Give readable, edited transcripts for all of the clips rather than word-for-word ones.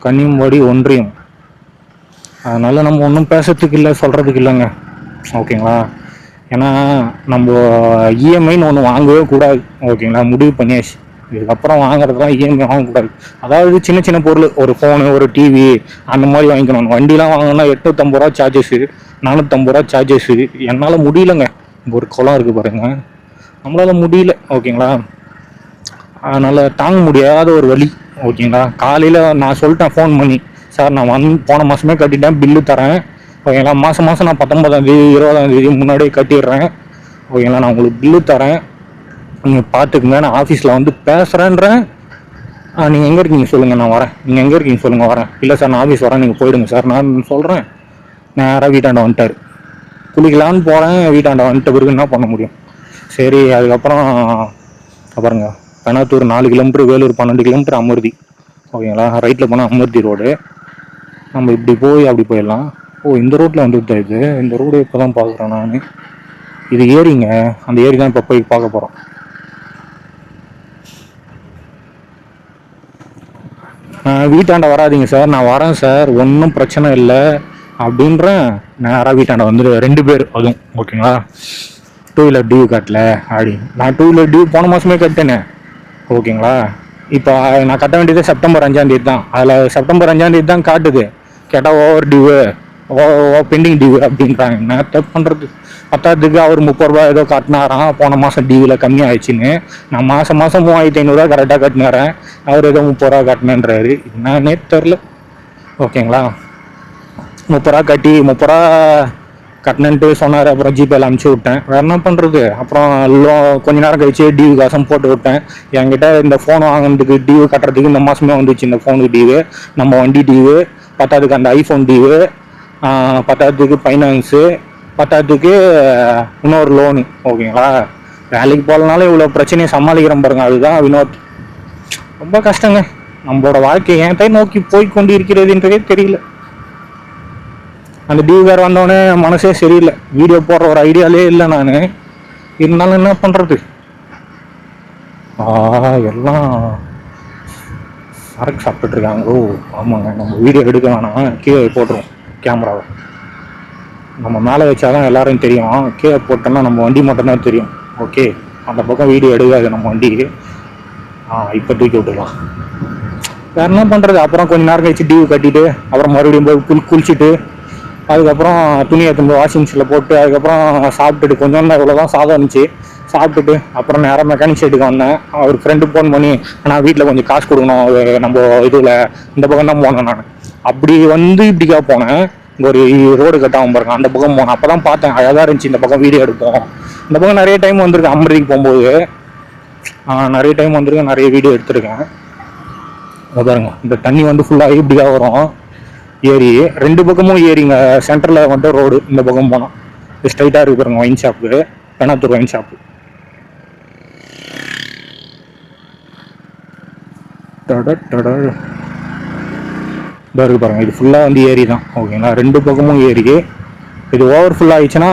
கன்னியம்பாடி ஒன்றியம். அதனால நம்ம ஒன்றும் பேசுறதுக்கு இல்லை, சொல்றதுக்கு இல்லைங்க. ஓகேங்களா? ஏன்னா நம்ம இஎம்ஐன்னு ஒன்று வாங்கவே கூடாது. ஓகேங்களா? முடிவு பண்ணியாச்சு. இதுக்கப்புறம் வாங்குறதுலாம் இஎம்ஐ வாங்கக்கூடாது. அதாவது சின்ன சின்ன பொருள், ஒரு ஃபோனு, ஒரு டிவி, அந்த மாதிரி வாங்கிக்கணும். வண்டிலாம் வாங்கினா 850 ரூபா சார்ஜஸ்ஸு, 450 ரூபா சார்ஜஸ்ஸு. என்னால் முடியலங்க. ஒரு குளம் இருக்குது பாருங்க, நம்மளால முடியல. ஓகேங்களா? அதனால் தாங்க முடியாத ஒரு வழி. ஓகேங்களா? காலையில் நான் சொல்லிட்டேன் ஃபோன் பண்ணி, சார் நான் போன மாதமே கட்டிட்டேன், பில்லு தரேன். ஓகேங்களா? மாதம் மாதம் நான் 19ஆம் தேதி 20ஆம் தேதி முன்னாடியே கட்டிடுறேன். ஓகேங்களா? நான் உங்களுக்கு பில்லு தரேன், நீங்கள் பார்த்துக்குங்க. நான் ஆஃபீஸில் வந்து பேசுகிறேன்றேன். நீங்கள் எங்கே இருக்கீங்க சொல்லுங்கள், நான் வரேன். நீங்கள் எங்கே இருக்கீங்க சொல்லுங்கள், வரேன். இல்லை சார் நான் ஆஃபீஸ் வரேன், நீங்கள் போயிடுங்க சார் நான் சொல்கிறேன். நேராக வீட்டாண்ட வந்துட்டார். குளிக்கலான்னு போகிறேன், வீட்டாண்ட வந்துட்ட பிறகு என்ன பண்ண முடியும்? சரி, அதுக்கப்புறம் பாருங்க, பெனாத்தூர் 4 கிலோமீட்டர், வேலூர் 12 கிலோமீட்டர், அமர்தி. ஓகேங்களா? ரைட்டில் போனால் அமர்தி ரோடு. நம்ம இப்படி போய் அப்படி போயிடலாம். இந்த ரோட்டில் வந்துட்டு இது, இந்த ரோடு இப்போ தான் பார்க்குறேன் நான். இது ஏரிங்க, அந்த ஏரி தான் இப்போ போய் பார்க்க போகிறோம். வீட்டாண்ட வராதிங்க சார், நான் வரேன் சார், ஒன்றும் பிரச்சனை இல்லை அப்படின்றேன். நேராக வீட்டாண்ட வந்துட்டு 2 பேர், அதுவும். ஓகேங்களா? 2 வீலர் டியூ கட்டல அப்படி. நான் 2 வீலர் டியூ போன மாதமே கட்டினேன். ஓகேங்களா? இப்போ நான் கட்ட வேண்டியது செப்டம்பர் 5ஆம் தேதி தான். அதில் செப்டம்பர் 5ஆம் தேதி தான் காட்டுது. கேட்டால் ஓவர் டியூ, பெண்டிங் டியூ அப்படின்றாங்க. என்ன தப்பு பண்ணுறது? பத்தாவதுக்கு அவர் 30 ரூபா ஏதோ கட்டினாராம் போன மாதம், டியூவில் கம்மியாகிடுச்சின்னு. நான் மாதம் 3500 கரெக்டாக கட்டினாரேன், அவர் ஏதோ 30 ரூபா கட்டினேன்றாரு. என்னன்னே தெரில. ஓகேங்களா? 30 ரூபா கட்டி 30 ரூபா கட்டினன்ட்டு சொன்னார். அப்புறம் ஜிபேல அனுப்பிச்சி விட்டேன். வேறு என்ன பண்ணுறது? அப்புறம் கொஞ்ச நேரம் கழிச்சு டியூ காசும் போட்டு விட்டேன். என்கிட்ட இந்த ஃபோன் வாங்கினதுக்கு டியூ கட்டுறதுக்கு இந்த மாதமே வந்துச்சு. இந்த ஃபோனுக்கு டியூ, நம்ம வண்டி டியூ, பத்தாவதுக்கு அந்த ஐஃபோன் டியூ, பத்தாவதுக்கு ஃபைனான்ஸு, பத்தாவதுக்கு இன்னொரு லோனு. ஓகேங்களா? வேலைக்கு போகலனாலும் இவ்வளோ பிரச்சனையை சமாளிக்கிறோம் பாருங்க. அதுதான் வினோத். ரொம்ப கஷ்டங்க. நம்மளோட வாழ்க்கை ஏன்ட்டை நோக்கி போய் கொண்டு இருக்கிறதுன்றதே தெரியல. அந்த டியூ வேறு வந்தோடனே மனசே சரியில்லை. வீடியோ போடுற ஒரு ஐடியாலே இல்லை நான். இருந்தாலும் என்ன பண்ணுறது? எல்லாம் சரக்கு சாப்பிட்டுருக்காங்க. ஆமாங்க, நம்ம வீடியோ எடுக்க வேணாம், கீழே போட்டுருவோம் கேமராவை. நம்ம மேலே வச்சாதான் எல்லாரும் தெரியும், கீழே போட்டோம்னா நம்ம வண்டி மட்டும்தான் தெரியும். ஓகே, அந்த பக்கம் வீடியோ எடுக்காது நம்ம வண்டி. இப்போ தூக்கி விட்டுக்கலாம். வேறு என்ன பண்ணுறது? அப்புறம் கொஞ்சம் நேரம் கழிச்சு டியூ கட்டிட்டு, அப்புறம் மறுபடியும் போய் குளிச்சுட்டு, அதுக்கப்புறம் துணியை எடுத்து வாஷிங் மிஷினில் போட்டு, அதுக்கப்புறம் சாப்பிட்டுட்டு, கொஞ்சம் தான் இவ்வளோதான் சாதம் இருந்துச்சு, சாப்பிட்டுட்டு அப்புறம் நேராக மெக்கானிக் ஷெட்டுக்கு வந்தேன். அவர் ஃப்ரெண்டு ஃபோன் பண்ணி, நான் வீட்டில் கொஞ்சம் காசு கொடுக்கணும், நம்ம இதில் இந்த பக்கம் தான் போனேன் நான். அப்படி வந்து இப்படிக்கா போனேன். இங்கே ஒரு ரோடு கட்டாமல் பாருங்க, அந்த பக்கம் போனேன். அப்போ தான் பார்த்தேன், அழகாக இருந்துச்சு. இந்த பக்கம் வீடியோ எடுப்போம். இந்த பக்கம் நிறைய டைம் வந்திருக்கேன், அமர்திக்கு போகும்போது நிறைய டைம் வந்திருக்கேன், நிறைய வீடியோ எடுத்திருக்கேன். பாருங்க, இந்த தண்ணி வந்து ஃபுல்லாக இப்படிக்கா வரும் ஏரி. 2 பக்கமும் ஏரிங்க. சென்டரில் வந்து ரோடு. இந்த பக்கம் போனோம், ஸ்ட்ரைட்டாக இருக்கு பாருங்க wine shop, Penathur wine shop. இருக்கு பாருங்க, இது ஃபுல்லாக வந்து ஏரி தான். ஓகேங்களா? 2 பக்கமும் ஏரி. இது ஓவர் ஃபுல் ஆகிடுச்சுன்னா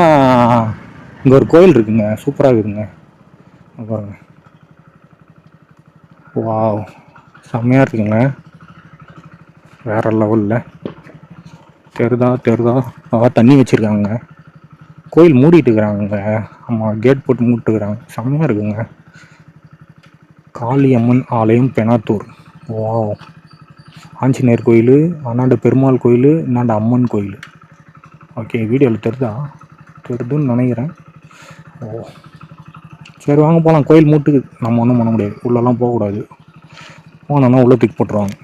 இங்கே ஒரு கோயில் இருக்குங்க, சூப்பராக இருக்குதுங்க. பாருங்க, வாவ், செம்மையாக இருக்குங்க, வேற லெவலில். தெருதா தண்ணி வச்சுருக்காங்க. கோயில் மூடிட்டு இருக்கிறாங்க. ஆமாம், கேட் போட்டு மூட்டுக்கிறாங்க. செம்மையாக இருக்குங்க. காளியம்மன் ஆலயம், பெனாத்தூர். வாவ், ஆஞ்சநேயர் கோயில், அண்ணாண்ட பெருமாள் கோயில், இன்னாண்ட அம்மன் கோயில். ஓகே, வீடியோவில் தெரிதுன்னு நினைக்கிறேன். சரி வாங்க போகலாம். கோயில் மூட்டுக்கு, நம்ம ஒன்றும் பண்ண முடியாது, உள்ளெல்லாம் போகக்கூடாது. போனோன்னா உள்ள தூக்கி போட்டுருவாங்க.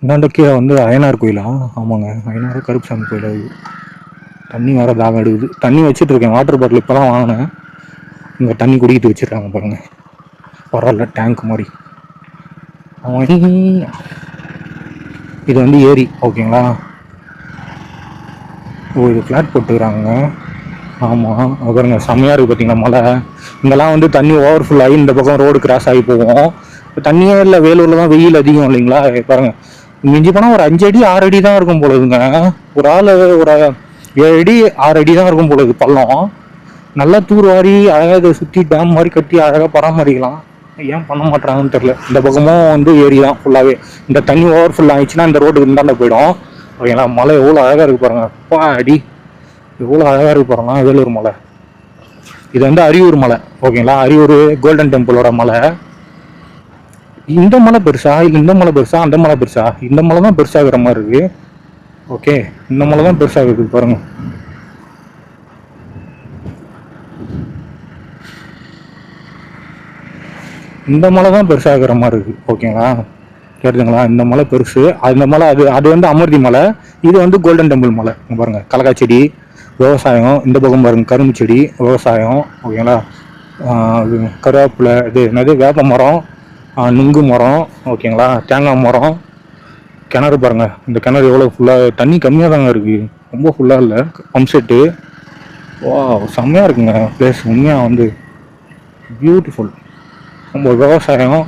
இந்தாண்ட கீழே வந்து அய்யனார் கோயிலா? ஆமாங்க, அய்யனார் கருப்புசாமி கோயில். அது தண்ணி வேறு தாகம் எடுக்குது. தண்ணி வச்சுட்டு இருக்கேன், வாட்டர் பாட்டில் இப்போ தான் வாங்கினேன். இங்கே தண்ணி குடிக்கிட்டு வச்சுருக்காங்க பாருங்க, பரவாயில்ல, டேங்க் மாதிரி. இது வந்து ஏரி. ஓகேங்களா? இது ஃப்ளாட் போட்டுக்கிறாங்க. ஆமாம், பாருங்க, செம்மையாக இருக்குது பார்த்தீங்களா மலை. இங்கெல்லாம் வந்து தண்ணி ஓவர் ஃபுல் ஆகி இந்த பக்கம் ரோடு கிராஸ் ஆகி போவோம். இப்போ தண்ணியே இல்லை. வேலூரில் தான் வெயில் அதிகம் இல்லைங்களா? பாருங்க, மிஞ்சி போனால் ஒரு 5 அடி 6 அடி தான் இருக்கும் போலதுங்க. ஒரு ஆள் ஒரு 7 அடி 6 அடி தான் இருக்கும் போலது பள்ளம். நல்லா தூர் வாரி அழகாக இதை சுற்றி டேம் மாதிரி கட்டி அழகாக பராமரிக்கலாம். ஏன் பண்ண மாட்டாங்கன்னு தெரியல. இந்த பக்கமும் வந்து ஏரி தான் ஃபுல்லாகவே. இந்த தண்ணி ஓவர் ஃபுல் ஆயிடுச்சுன்னா இந்த ரோட்டுக்கு இந்தாண்ட போயிடும். ஓகேங்களா? மலை எவ்வளோ அழகாக இருக்கு பாருங்க. அப்பா அடி, எவ்வளோ அழகாக இருக்கு பாருங்க வேலூர் மலை. இது வந்து அரியூர் மலை. ஓகேங்களா? அரியூர் கோல்டன் டெம்பிளோட மலை. இந்த மலை பெருசா இல்லை இந்த மலை பெருசா அந்த மலை பெருசா? இந்த மலை தான் பெருசாகிற மாதிரி இருக்கு. ஓகே, இந்த மலை தான் பெருசாகுது பாருங்க. இந்த மலை தான் பெருசாகிற மாதிரி இருக்கு. ஓகேங்களா? கேட்டுங்களா? இந்த மலை பெருசு, அந்த மலை அது அது வந்து அமர்தி மலை, இது வந்து கோல்டன் டெம்பிள் மலை. பாருங்க, கலக்கா செடி, விவசாயம். இந்த பக்கம் பாருங்க, கரும்பு செடி, விவசாயம். ஓகேங்களா? கருவேப்பிலை, இது என்னது, வேப்ப மரம், நுங்கு மரம். ஓகேங்களா? தேங்காய் மரம், கிணறு பாருங்க. இந்த கிணறு எவ்வளோ ஃபுல்லாக, தண்ணி கம்மியாக தாங்க இருக்கு, ரொம்ப ஃபுல்லாக இல்லை. Pump set. வா, செம்மையாக இருக்குங்க பிளேஸ். உண்மையாக வந்து பியூட்டிஃபுல். ரொம்ப விவசாயம்.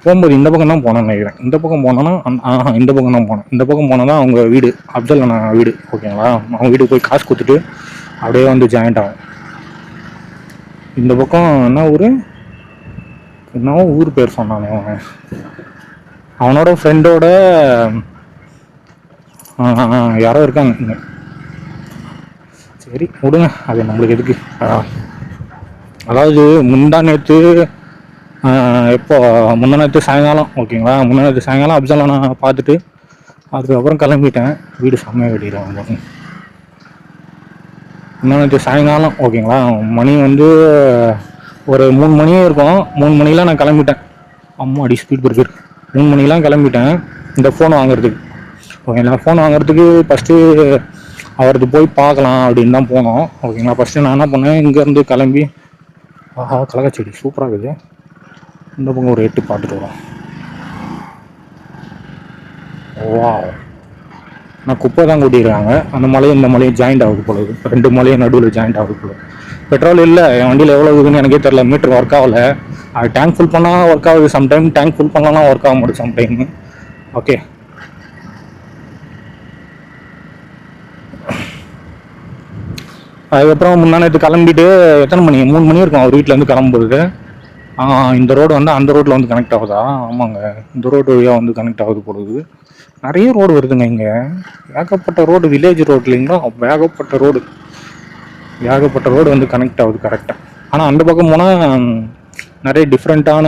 போகும்போது இந்த பக்கம் தான் போனேன்னு நினைக்கிறேன். இந்த பக்கம் போனோன்னா இந்த பக்கம் தான் போனேன். இந்த பக்கம் போனால் தான் அவங்க வீடு, அப்சல் அண்ணா வீடு. ஓகேங்களா? அவங்க வீட்டுக்கு போய் காசு கொடுத்துட்டு அப்படியே வந்து ஜாயிண்ட் ஆகும். இந்த பக்கம் என்ன ஊர், என்னவோ ஊர் பேர் சொன்னானே அவன், அவனோட ஃப்ரெண்டோட யாரோ இருக்காங்க இங்கே. சரி விடுங்க, அது நம்மளுக்கு எதுக்கு. அதாவது முந்தா நேற்று, எப்போ முந்தா நேற்று சாயங்காலம். ஓகேங்களா? முந்தா நேற்று சாயங்காலம் அப்சல் நான் பார்த்துட்டு அதுக்கப்புறம் கிளம்பிட்டேன். வீடு செம்மையாக கட்டிடுறேன். முந்தா நேற்று சாயங்காலம். ஓகேங்களா? மணி வந்து ஒரு 3 மணியே இருக்கும். 3 மணிக்கெலாம் நான் கிளம்பிட்டேன். அம்மா அடி ஸ்பீட் பிரேக்கர். 3 மணிக்கெலாம் கிளம்பிட்டேன் இந்த ஃபோன் வாங்குறதுக்கு. ஓகேங்களா? ஃபோன் வாங்குறதுக்கு ஃபஸ்ட்டு அவருக்கு போய் பார்க்கலாம் அப்படின்னு தான் போனோம். ஓகேங்களா? ஃபஸ்ட்டு நான் என்ன பண்ணேன், இங்கேருந்து கிளம்பி, ஆஹா கலக்காச்செடி சூப்பராக இருக்குது. இந்த பக்கம் ஒரு 8 பார்த்துட்டு வரோம். வா, நான் குப்பை தான் கூட்டிடுறாங்க. அந்த மலையும் இந்த மலையும் ஜாயிண்ட் ஆகுது போல. 2 மலையும் நடுவில் ஜாயிண்ட் ஆகுது போல. பெட்ரோல் இல்லை என் வண்டியில், எவ்வளோ இருக்குதுன்னு எனக்கே தெரியல. மீட்டர் ஒர்க் ஆகலை. அது டேங்க் ஃபுல் பண்ணால் ஒர்க் ஆகுது சம்டைம், டேங்க் ஃபுல் பண்ணலாம் ஒர்க் ஆக மாட்டேது சம்டைம். ஓகே, அதுக்கப்புறம் முந்தா நேற்று கிளம்பிட்டு எத்தனை மணி, 3 மணி இருக்கும் அவர் வீட்டிலேருந்து கிளம்புறது. இந்த ரோடு வந்து அந்த ரோட்டில் வந்து கனெக்ட் ஆகுதா? ஆமாங்க, இந்த ரோடு வழியாக வந்து கனெக்ட் ஆகுது போடுது. நிறைய ரோடு வருதுங்க இங்கே, ஏகப்பட்ட ரோடு. வில்லேஜ் ரோடு இல்லைங்களா, ஏகப்பட்ட ரோடு வந்து கனெக்ட் ஆகுது கரெக்டாக. ஆனால் அந்த பக்கம் போனால் நிறைய டிஃப்ரெண்ட்டான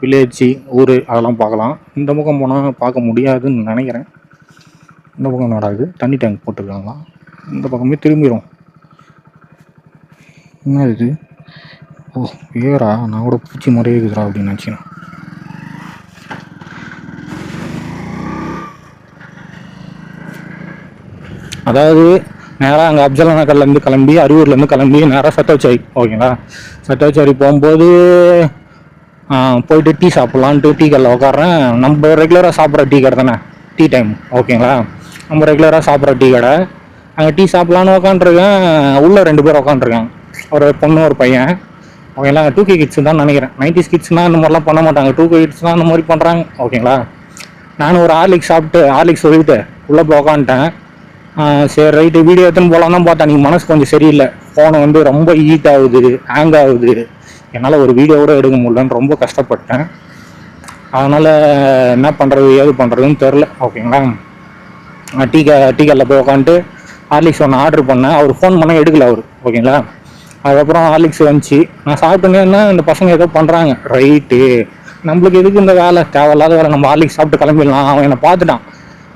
வில்லேஜ் ஊர் அதெல்லாம் பார்க்கலாம். இந்த பக்கம் போனால் பார்க்க முடியாதுன்னு நினைக்கிறேன். இந்த பக்கம் நடாது, தண்ணி டேங்க் போட்டுருக்காங்களா? இந்த பக்கமே திரும்பிடும். என்ன இது? ஓ ஏரா, நான் கூட பூச்சி மாதிரியே இருக்குதுரா அப்படின்னு நினச்சினேன். அதாவது நேராக அங்கே அப்சல் நகர்லேருந்து கிளம்பி, அரியூர்லேருந்து கிளம்பி நேராக சட்டவச்சாரி. ஓகேங்களா? சட்டவச்சாரி போகும்போது போயிட்டு டீ சாப்பிட்லான்ட்டு டீ கடையில் உட்காடுறேன். நம்ம ரெகுலராக சாப்பிட்ற டீ கடை தானே, டீ டைம். ஓகேங்களா? நம்ம ரெகுலராக சாப்பிட்ற டீ கடை. அங்கே டீ சாப்பிட்லான்னு உட்காந்துருக்கேன். உள்ளே 2 பேர் உட்காந்துருக்காங்க, ஒரு பொண்ணு ஒரு பையன். ஓகேங்களா? 2K கிட்ஸ் தான் நினைக்கிறேன். 90s கிட்ஸ்னால் இந்த மாதிரிலாம் பண்ண மாட்டாங்க. 2K கிட்ஸ் தான் இந்த மாதிரி பண்ணுறாங்க. ஓகேங்களா? நானும் ஒரு ஹார்லிக்ஸ் சாப்பிட்டு, ஹார்லிக்ஸ் சொல்லிவிட்டு உள்ளே போய் உட்காந்துட்டேன். சரி ரைட்டு, வீடியோ எடுத்துன்னு போகலாம் தான் பார்த்தேன். நீங்கள் மனசு கொஞ்சம் சரியில்லை, ஃபோனை வந்து ரொம்ப ஹீட் ஆகுது, ஹேங் ஆகுது, என்னால் ஒரு வீடியோ கூட எடுக்க முடியலன்னு ரொம்ப கஷ்டப்பட்டேன். அதனால் என்ன பண்ணுறது ஏது பண்ணுறதுன்னு தெரில. ஓகேங்களா? டீ கடையில் போய் உட்காந்துட்டு ஹார்லிக்ஸ் ஒன்று ஆர்டர் பண்ணேன். அவர் ஃபோன் பண்ண எடுக்கல அவர். ஓகேங்களா? அதுக்கப்புறம் ஹார்லிக்ஸ் வந்துச்சு. நான் சாப்பிட்டேன்னா இந்த பசங்க ஏதோ பண்ணுறாங்க. ரைட்டு, நம்மளுக்கு எதுக்கு இந்த வேலை, தேவையில்லாத வேலை, நம்ம ஹார்லிக்ஸ் சாப்பிட்டு கிளம்பிடலாம். அவன் என்னை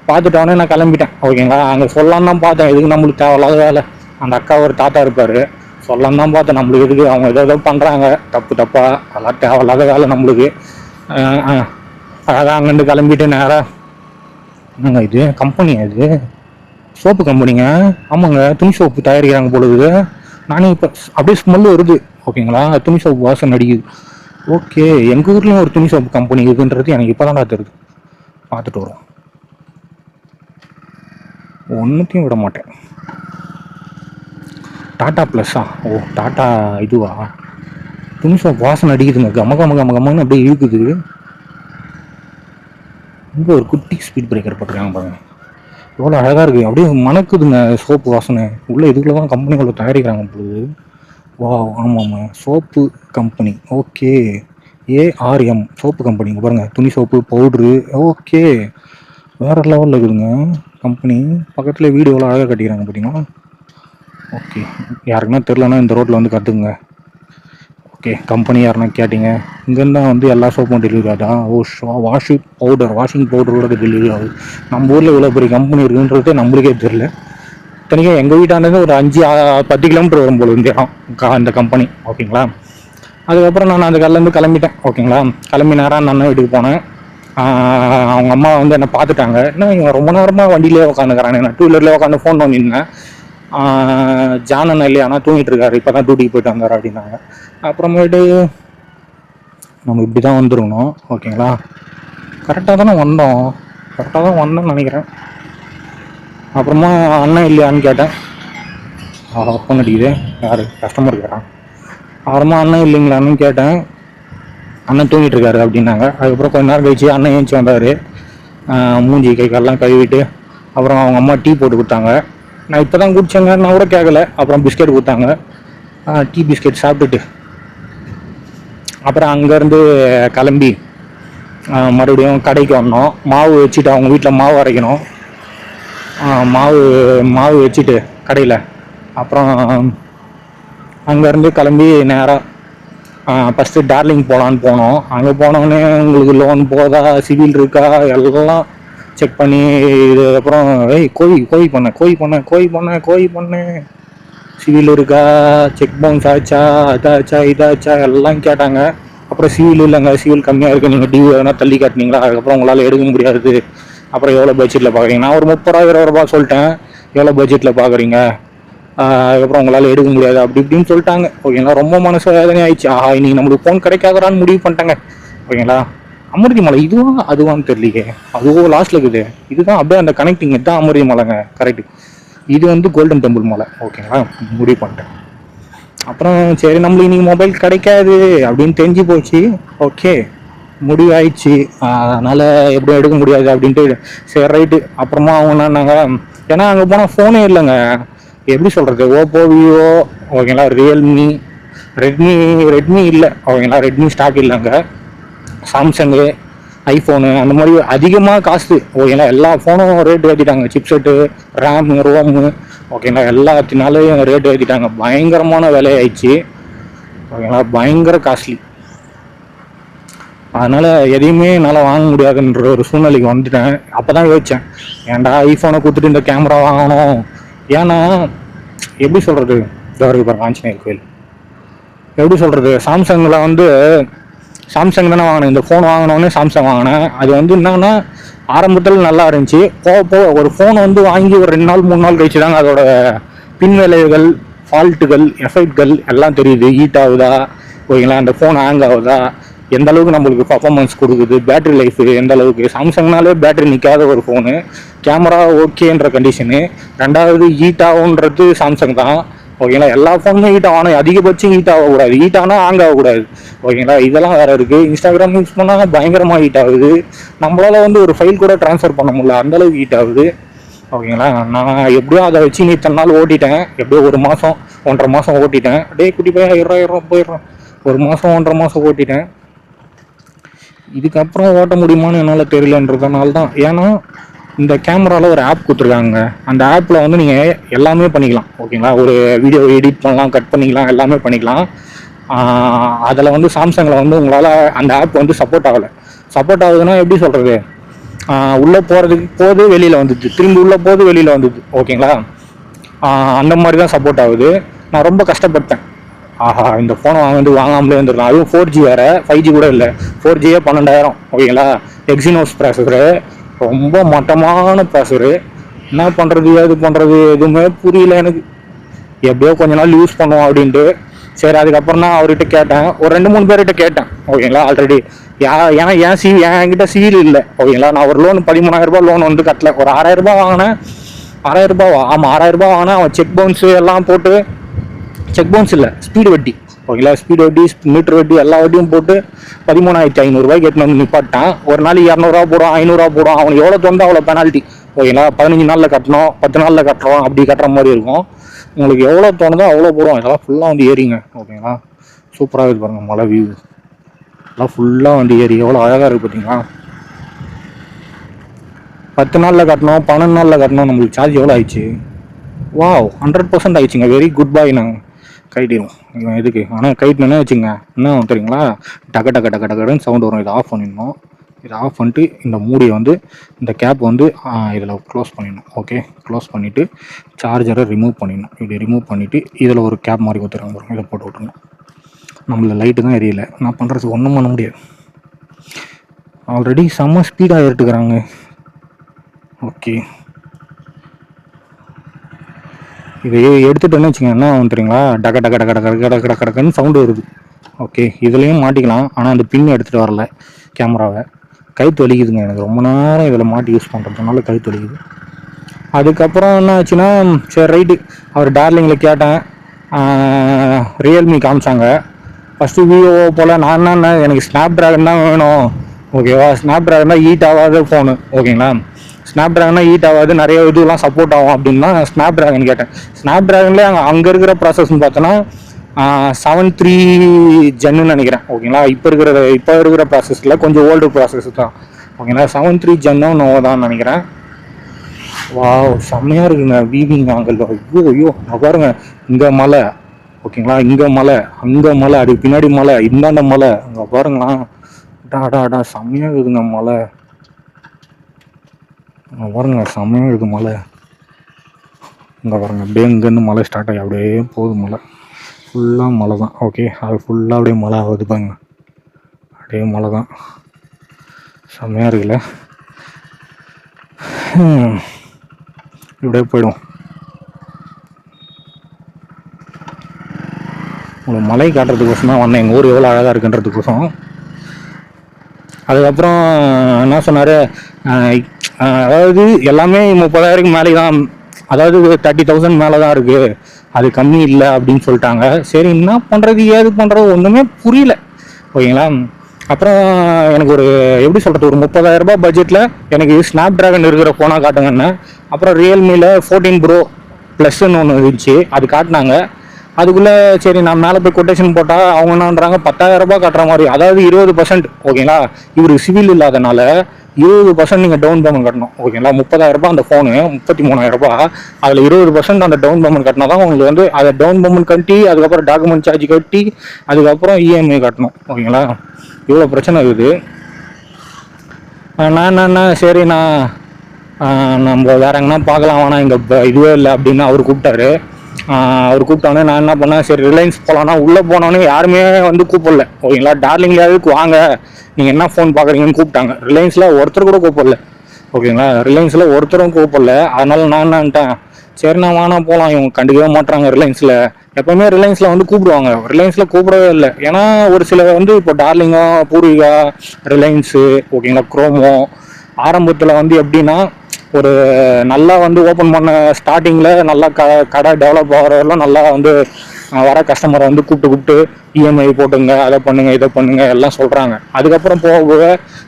பார்த்துட்டவனே நான் கிளம்பிட்டேன். ஓகேங்களா? அங்கே சொல்லலான்னு தான் பார்த்தேன், எதுக்கு நம்மளுக்கு தேவையில்லாத வேலை. அந்த அக்கா ஒரு தாத்தா இருப்பார், சொல்லலான்னு தான் பார்த்தேன், நம்மளுக்கு எதுக்கு, அவங்க ஏதோ பண்ணுறாங்க தப்பாக, அதெல்லாம் தேவையில்லாத வேலை நம்மளுக்கு. அதான் அங்கேருந்து கிளம்பிட்டு நேராக, என்னங்க இது கம்பெனி, அது சோப்பு கம்பெனிங்க. ஆமாங்க, துணி சோப்பு தயாரிக்கிறாங்க பொழுது. நானே இப்போ அப்படியே ஸ்மெல்லு வருது. ஓகேங்களா? துணி சோப்பு வாசனை அடிக்குது. ஓகே, எங்கள் ஊர்லேயும் ஒரு துணி சோப்பு கம்பெனி இருக்குன்றது எனக்கு இப்போ தான் தெரியுது. பார்த்துட்டு வரோம். ஒன்றுத்தையும் விட மாட்டேன். டாட்டா ப்ளஸ்ஸா? ஓ டாட்டா இதுவா? துணி சோப்பு வாசனை அடிக்குதுங்க, கமன்னு அப்படியே இழுக்குது. இங்கே ஒரு குட்டி ஸ்பீட் பிரேக்கர் போட்டிருக்காங்க பாருங்க, எவ்வளோ அழகாக இருக்குது. அப்படியே மணக்குதுங்க சோப்பு வாசனை. உள்ளே இதுக்குள்ள தான் கம்பெனிக்குள்ள தயாரிக்கிறாங்க பொழுது. வா ஆமாம்மா, soap company. Okay. ARM soap company. இங்க பாருங்க, துணி சோப்பு, பவுட்ரு. ஓகே, வேற லெவலில் இருக்குதுங்க கம்பெனி. பக்கத்தில் வீடு எவ்வளோ அழகாக கட்டிக்கிறாங்க பார்த்தீங்களா. ஓகே, யாருக்குன்னா தெரிலனா இந்த ரோட்டில் வந்து கற்றுக்குங்க. ஓகே, கம்பெனி யாருன்னா கேட்டிங்க, இங்கேருந்து தான் வந்து எல்லா சோப்பும் டெலிவரி ஆகுதா? ஓ, வாஷிங் பவுடரோட டெலிவரி ஆகுது. நம்ம ஊரில் இவ்வளோ பெரிய கம்பெனி இருக்குன்றது நம்மளுக்கே தெரில. இத்தனைக்கும் எங்கள் வீட்டாண்டது ஒரு 5-10 கிலோமீட்டர் வரும் போல இந்த இடம், அந்த கம்பெனி. ஓகேங்களா. அதுக்கப்புறம் நான் அந்த கல்லேருந்து கிளம்பிட்டேன். ஓகேங்களா. கிளம்பி நேராக அந்த அண்ணன் வீட்டுக்கு போனேன். அவங்க அம்மா வந்து என்னை பார்த்துட்டாங்க. என்ன இவங்க ரொம்ப நேரமாக வண்டியிலே உட்காந்துக்கிறானே, நான் 2 வீலர்லேயே உட்காந்து ஃபோன் பண்ணியிருந்தேன். ஜானன் இல்லையா, ஆனால் தூங்கிட்டு இருக்காரு, இப்போ தான் டியூட்டிக்கு போயிட்டு வந்தார் அப்படின்னாங்க. அப்புறமேட்டு நம்ம இப்படி தான் வந்துருக்கணும். ஓகேங்களா. கரெக்டாக தானே வந்தோம், கரெக்டாக தான் வந்தோம்னு நினைக்கிறேன். அப்புறமா அண்ணன் இல்லையான்னு கேட்டேன். ஃபோன் அடிக்குது, யார் கஸ்டமர் கேட்குறான். அப்புறமா அண்ணன் இல்லைங்களான்னு கேட்டேன். அண்ணன் தூங்கிட்டு இருக்காரு அப்படின்னாங்க. அதுக்கப்புறம் கொஞ்ச நேரம் கழிச்சு அண்ணன் ஏஞ்சி வந்தார். மூஞ்சி கை காலெல்லாம் கழுவிட்டு அப்புறம் அவங்க அம்மா டீ போட்டு கொடுத்தாங்க. நான் இப்போ தான் குடிச்சேங்க, நான் கூட கேட்கல. அப்புறம் பிஸ்கெட் கொடுத்தாங்க. டீ பிஸ்கெட் சாப்பிட்டுட்டு அப்புறம் அங்கேருந்து கிளம்பி மறுபடியும் கடைக்கு வந்தோம். மாவு வச்சுட்டு, அவங்க வீட்டில் மாவு அரைக்கணும். மாவு வச்சுட்டு கடையில் அப்புறம் அங்கேருந்து கிளம்பி நேராக ஃபஸ்ட்டு டார்லிங் போகலான்னு போனோம். அங்கே போனோடனே உங்களுக்கு லோன் போதா, சிவில் இருக்கா, எல்லாம் செக் பண்ணி இதுக்கப்புறம் கோய் பண்ண சிவில் இருக்கா, செக் பவுன்ஸ் ஆச்சா, அதாச்சா இதாச்சா எல்லாம் கேட்டாங்க. அப்புறம் சிவில் இல்லைங்க, சிவில் கம்மியாக இருக்குது, நீங்கள் டியூ எதனா தள்ளி காட்டினீங்களா, அதுக்கப்புறம் உங்களால் எடுக்க முடியாது. அப்புறம் எவ்வளோ பட்ஜெட்டில் பார்க்குறீங்க? நான் ஒரு 30,000 சொல்லிட்டேன். எவ்வளோ பட்ஜெட்டில் பார்க்குறீங்க, அதுக்கப்புறம் உங்களால் எடுக்க முடியாது அப்படி இப்படின்னு சொல்லிட்டாங்க. ஓகேங்களா. ரொம்ப மனசு வேதனை ஆயிடுச்சு. இன்னைக்கு நம்மளுக்கு ஃபோன் கிடைக்காதான்னு முடிவு பண்ணிட்டாங்க. ஓகேங்களா. அமிர்தி மலை இதுவா அதுவான்னு தெரியலையே, அதுவும் லாஸ்ட்டில் இருக்குது. இதுதான் அப்படியே அந்த கனெக்டிங், இதுதான் அமிர்தி மலைங்க, கரெக்டு. இது வந்து கோல்டன் டெம்பிள் மலை. ஓகேங்களா. முடிவு பண்ணிட்டேன். அப்புறம் சரி, நம்மளுக்கு இன்னைக்கு மொபைல் கிடைக்காது அப்படின்னு தெரிஞ்சு போச்சு. ஓகே, முடிவாயிடுச்சு. அதனால் எப்படியும் எடுக்க முடியாது அப்படின்ட்டு சரி ரைட்டு. அப்புறமா அவங்க என்னன்னாங்க, ஏன்னா அங்கே போனால் ஃபோனே இல்லைங்க. எப்படி சொல்கிறது, ஓப்போ, விவோ, ஓகேங்களா, ரியல்மி, ரெட்மி இல்லை. ஓகேங்களா, ரெட்மி ஸ்டாக் இல்லைங்க. சாம்சங்கு, ஐஃபோனு அந்த மாதிரி அதிகமாக காசு. ஓகேங்களா. எல்லா ஃபோனும் ரேட்டு ஏற்றிட்டாங்க. சிப்செட்டு, ரேமு, ரோமு, ஓகேங்களா, எல்லாத்தினாலையும் ரேட்டு ஏற்றிட்டாங்க. பயங்கரமான விலையாயிடுச்சு. ஓகேங்களா, பயங்கர காஸ்ட்லி. அதனால் எதையுமே என்னால் வாங்க முடியாதுன்ற ஒரு சூழ்நிலைக்கு வந்துட்டேன். அப்போ தான் யோசித்தேன், ஏன்டா ஐஃபோனை கொடுத்துட்டு இந்த கேமரா வாங்கணும். ஏன்னா எப்படி சொல்கிறது, இருக்கு பாருங்க ஆஞ்சநேயர் கோயில். எப்படி சொல்கிறது, சாம்சங்கில் வந்து சாம்சங் தானே வாங்கினேன். இந்த ஃபோன் வாங்கினோடனே சாம்சங் வாங்கினேன். அது வந்து என்னன்னா, ஆரம்பத்தில் நல்லா இருந்துச்சு. போக ஒரு ஃபோன் வந்து வாங்கி ஒரு 2 நாள் 3 நாள் கழிச்சு தாங்க அதோட பின்விளைவுகள், ஃபால்ட்டுகள், எஃபெக்ட்கள் எல்லாம் தெரியுது. ஹீட் ஆகுதா, ஓகேங்களா, அந்த ஃபோன் ஹேங் ஆகுதா, எந்த அளவுக்கு நம்மளுக்கு பர்ஃபார்மன்ஸ் கொடுக்குது, பேட்டரி லைஃப் எந்த அளவுக்கு. சாம்சங்னாலே பேட்டரி நிற்காத ஒரு ஃபோனு, கேமரா ஓகேன்ற கண்டிஷனு. ரெண்டாவது ஹீட் ஆகுன்றது சாம்சங் தான். ஓகேங்களா. எல்லா ஃபோனுமே ஹீட் ஆகணும், அதிகபட்சம் ஹீட் ஆகக்கூடாது. ஹீட் ஆனால் ஹேங் ஆகக்கூடாது. ஓகேங்களா. இதெல்லாம் வேறு இருக்குது. இன்ஸ்டாகிராம் யூஸ் பண்ணால் பயங்கரமாக ஹீட் ஆகுது. நம்மளால் வந்து ஒரு ஃபைல் கூட ட்ரான்ஸ்ஃபர் பண்ண முடியல, அந்தளவுக்கு ஹீட் ஆகுது. ஓகேங்களா. நான் எப்படியோ அதை வச்சு நீ இத்தனை நாள் ஓட்டிட்டேன். எப்படியோ 1 மாதம் 1.5 மாதம் ஓட்டிட்டேன். குட்டி போய் போயிடுறோம். 1 மாதம் 1.5 மாதம் ஓட்டிட்டேன். இதுக்கப்புறம் ஓட்ட முடியுமான்னு என்னால் தெரியலன்றதுனால தான். ஏன்னா இந்த கேமராவில் ஒரு ஆப் கொடுத்துருக்காங்க. அந்த ஆப்பில் வந்து நீங்கள் எல்லாமே பண்ணிக்கலாம். ஓகேங்களா. ஒரு வீடியோ எடிட் பண்ணலாம், கட் பண்ணிக்கலாம், எல்லாமே பண்ணிக்கலாம். அதில் வந்து சாம்சங்கில் வந்து உங்களால் அந்த ஆப் வந்து சப்போர்ட் ஆகுதுன்னா எப்படி சொல்கிறது, உள்ளே போது வெளியில் வந்துது, திரும்பி உள்ளே போது வெளியில் வந்துது. ஓகேங்களா. அந்த மாதிரி தான் சப்போர்ட் ஆகுது. நான் ரொம்ப கஷ்டப்பட்டேன். இந்த ஃபோனை வாங்காமலே வந்துடலாம். அதுவும் 4G வேறு, 5G கூட இல்லை. 4Gயே 12,000. ஓகேங்களா. எக்ஸினோஸ் ப்ராசஸரு, ரொம்ப மட்டமான ப்ராசஸரு. என்ன பண்ணுறது ஏது பண்ணுறது எதுவுமே புரியல எனக்கு. எப்படியோ கொஞ்ச நாள் யூஸ் பண்ணுவோம் அப்படின்ட்டு. சரி, அதுக்கப்புறம் தான் அவர்கிட்ட கேட்டேன். ஒரு 2-3 பேர்கிட்ட கேட்டேன். ஓகேங்களா. ஆல்ரெடி ஏன்னா என்கிட்ட சிவில் இல்லை. ஓகேங்களா. நான் ஒரு லோன் 13,000 லோன் வந்து கட்டல. ஒரு 6,000 வாங்கினேன். 6,000 ஆமாம், 6,000 வாங்கினேன். அவன் செக் பவுன்ஸு எல்லாம் போட்டு, செக் பவுன்ஸ் இல்லை, ஸ்பீடு வட்டி. ஓகேங்களா. ஸ்பீடு வட்டி, மீட்டர் வட்டி, எல்லா வட்டியும் போட்டு 13,500 எட்டுன்னு வந்து நிப்பாட்டான். ஒரு நாளைக்கு 200 போடும், 500 போடும். அவனுக்கு எவ்வளோ தோணுதோ அவ்வளோ பெனால்ட்டி. ஓகேங்களா. 15 நாளில் கட்டணும், 10 நாளில் கட்டுறோம், அப்படி கட்டுற மாதிரி இருக்கும். உங்களுக்கு எவ்வளோ தோணுதோ அவ்வளோ போடுவோம். இதெல்லாம் ஃபுல்லாக வந்து ஏறிங்க. ஓகேங்களா. சூப்பராக இருக்குது பாருங்கள் மலை வியூ. எல்லாம் ஃபுல்லாக வந்து ஏறி எவ்வளோ அழகாக இருக்குது பார்த்தீங்களா. 10 நாளில் கட்டணும், 12 நாளில் கட்டணும். நம்மளுக்கு சார்ஜ் எவ்வளோ ஆயிடுச்சு? வா 100% ஆயிடுச்சுங்க. வெரி குட் பாய். நாங்கள் கைட்டிடுவோம் இவன் எதுக்கு. ஆனால் கைட்டினே வச்சுங்க என்ன தெரியுங்களா, டக்கு டக்கு டக்கு டக்குன்னு சவுண்ட் வரும். இதை ஆஃப் பண்ணிடணும். இதை ஆஃப் பண்ணிட்டு இந்த மூடியை வந்து இந்த கேப் வந்து இதில் க்ளோஸ் பண்ணிடணும். ஓகே, க்ளோஸ் பண்ணிவிட்டு சார்ஜரை ரிமூவ் பண்ணிடணும். இப்படி ரிமூவ் பண்ணிவிட்டு இதில் ஒரு கேப் மாதிரி கொடுத்துருங்க. இதை போட்டு விட்ருணும். நம்மள லைட்டு தான் எரியல. நான் பண்ணுறது ஒன்றும் பண்ண முடியாது. ஆல்ரெடி செம்ம ஸ்பீடாக ஏறிட்டுக்கிறாங்க. ஓகே, இதை எடுத்துட்டோன்னு வச்சுங்க என்ன ஆகும் தெரியுங்களா, டக்க டக்க டக்க டக்க டக்க டக்க டக்குன்னு சவுண்டு வருது. ஓகே, இதுலேயும் மாட்டிக்கலாம். ஆனால் அந்த பின் எடுத்துகிட்டு வரல கேமராவை. கழுத்து வலிக்குதுங்க எனக்கு. ரொம்ப நேரம் இதில் மாட்டி யூஸ் பண்ணுறதுனால கழுத்து வலிக்குது. அதுக்கப்புறம் என்ன ஆச்சுன்னா, சரி ரைட்டு அவர் டார்லிங்கில் கேட்டேன். ரியல்மி காமிச்சாங்க. ஃபஸ்ட்டு விவோ போல். நான் என்ன எனக்கு ஸ்னாப் ட்ராகன் தான் வேணும். ஓகேவா, ஸ்னாப் ட்ராகன் தான் ஹீட் ஆகாத ஃபோனு. ஓகேங்களா, ஸ்னாப் ட்ராகன்னா ஹீட் ஆகாது, நிறைய இதுலாம் சப்போர்ட் ஆகும் அப்படின்னா ஸ்னாப் ட்ராகன் கேட்டேன். ஸ்னாப் ட்ராகன்லேயே அங்கே இருக்கிற ப்ராசஸ்ன்னு பார்த்தோன்னா 7 Gen நினைக்கிறேன். ஓகேங்களா, இப்போ இருக்கிற ப்ராசஸில் கொஞ்சம் ஓல்டு ப்ராசஸ் தான். ஓகேங்களா, 7 Gen தான் நினைக்கிறேன். வா செம்மையாக இருக்குங்க வீவிங் ஆங்கிள். ஐயோ ஐயோ, நான் பாருங்க, இங்கே மலை. ஓகேங்களா, இங்கே மலை, அங்கே மலை, அதுக்கு பின்னாடி மலை, இந்தாண்ட மலை. அங்கே பாருங்களா, அடா செம்மையாக இருக்குதுங்க மலை. பாருங்க செம்மையாக இருக்குது மலை. இங்கே பாருங்க, அப்படியே இங்கேருந்து மலை ஸ்டார்ட் ஆகி அப்படியே போகுது. மலை ஃபுல்லாக மலை தான். ஓகே, அது ஃபுல்லாக அப்படியே மலை ஆகுது பாருங்க. அப்படியே மலை தான். செம்மையாக இருக்குல்ல. இப்படியே போயிடும். உங்களுக்கு மலை காட்டுறதுக்கோசம் தான் வந்தேன். எங்கள் ஊர் எவ்வளோ அழகாக இருக்குன்றதுக்கோசம். அதுக்கப்புறம் என்ன சொன்னார், அதாவது எல்லாமே 30,000 மேலே தான், அதாவது 30,000 மேலே தான் இருக்குது, அது கம்மி இல்லை அப்படின்னு சொல்லிட்டாங்க. சரி என்ன பண்ணுறது ஏது பண்ணுறது ஒன்றுமே புரியல. ஓகேங்களா. அப்புறம் எனக்கு ஒரு எப்படி சொல்கிறது, ஒரு 30,000 ரூபாய் பட்ஜெட்டில் எனக்கு ஸ்னாப் ட்ராகன் இருக்கிற ஃபோனாக காட்டுங்கன்னு. அப்புறம் ரியல்மியில் 14 Pro ப்ளஸ்ன்னு ஒன்று இருந்துச்சு, அது காட்டினாங்க. அதுக்குள்ளே சரி நான் மேலே போய் கொட்டேஷன் போட்டால் அவங்க என்னன்றாங்க 10,000 ரூபாய் கட்டுற மாதிரி, அதாவது 20%. ஓகேங்களா, இவருக்கு சிவில் இல்லாதனால 20% நீங்கள் டவுன் பேமெண்ட் கட்டணும். ஓகேங்களா, 30,000 ரூபாய் அந்த ஃபோனு 33,000 ரூபாய். அதில் 20% அந்த டவுன் பேமெண்ட் கட்டினா தான் உங்களுக்கு வந்து அதை டவுன் பேமெண்ட் கட்டி அதுக்கப்புறம் டாக்குமெண்ட் சார்ஜ் கட்டி அதுக்கப்புறம் இஎம்ஐ கட்டணும். ஓகேங்களா, இவ்வளோ பிரச்சனை இருக்குது. நான் சரி நம்ம வேற எங்கன்னா பார்க்கலாம், வேணாம் இங்கே இதுவே இல்லை அப்படின்னு அவர் கூப்பிட்டாரு. அவர் கூப்பிட்டோன்னே நான் என்ன பண்ணேன், சரி ரிலையன்ஸ் போகலான்னா உள்ளே போனோன்னே யாருமே வந்து கூப்பிடல. ஓகேங்களா, டார்லிங்லேயாவது வாங்க நீங்கள் என்ன ஃபோன் பார்க்குறீங்கன்னு கூப்பிட்டாங்க. ரிலையன்ஸில் ஒருத்தர் கூட கூப்பிடல. ஓகேங்களா, ரிலையன்ஸில் ஒருத்தரும் கூப்பிடல. அதனால நான் என்னன்ட்டேன், சரி நான் வானா போகலாம், இவங்க கண்டுக்கவே மாட்டுறாங்க. ரிலையன்ஸில் எப்போவுமே ரிலையன்ஸில் வந்து கூப்பிடுவாங்க, ரிலையன்ஸில் கூப்பிடவே இல்லை. ஏன்னா ஒரு சில வந்து இப்போ டார்லிங்கா, பூர்விகா, ரிலையன்ஸு, ஓகேங்களா, குரோமோ ஆரம்பத்தில் வந்து எப்படின்னா ஒரு நல்லா வந்து ஓப்பன் பண்ண ஸ்டார்டிங்கில் நல்லா கடை டெவலப் ஆகிறதெல்லாம் நல்லா வந்து வர கஸ்டமரை வந்து கூப்பிட்டு இஎம்ஐ போட்டுங்க, அதை பண்ணுங்க, இதை பண்ணுங்க எல்லாம் சொல்கிறாங்க. அதுக்கப்புறம் போக